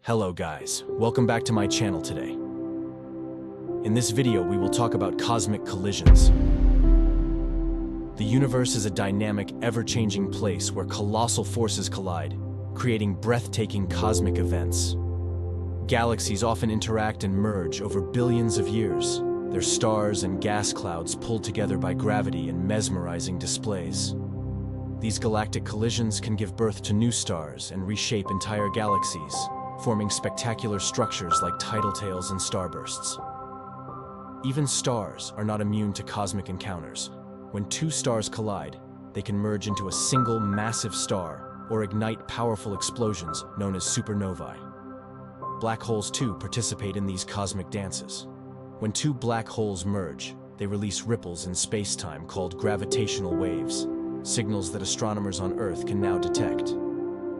Hello guys, welcome back to my channel today. In this video we will talk about cosmic collisions. The universe is a dynamic, ever-changing place where colossal forces collide, creating breathtaking cosmic events. Galaxies often interact and merge over billions of years, their stars and gas clouds pulled together by gravity in mesmerizing displays. These galactic collisions can give birth to new stars and reshape entire galaxies, forming spectacular structures like tidal tails and starbursts. Even stars are not immune to cosmic encounters. When two stars collide, they can merge into a single massive star or ignite powerful explosions known as supernovae. Black holes too participate in these cosmic dances. When two black holes merge, they release ripples in space-time called gravitational waves, signals that astronomers on Earth can now detect.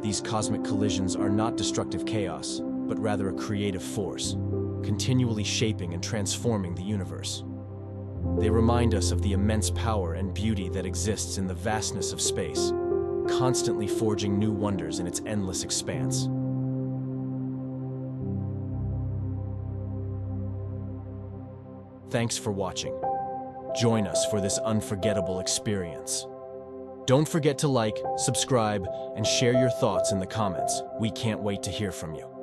These cosmic collisions are not destructive chaos, but rather a creative force, continually shaping and transforming the universe. They remind us of the immense power and beauty that exists in the vastness of space, constantly forging new wonders in its endless expanse. Thanks for watching. Join us for this unforgettable experience. Don't forget to like, subscribe, and share your thoughts in the comments. We can't wait to hear from you.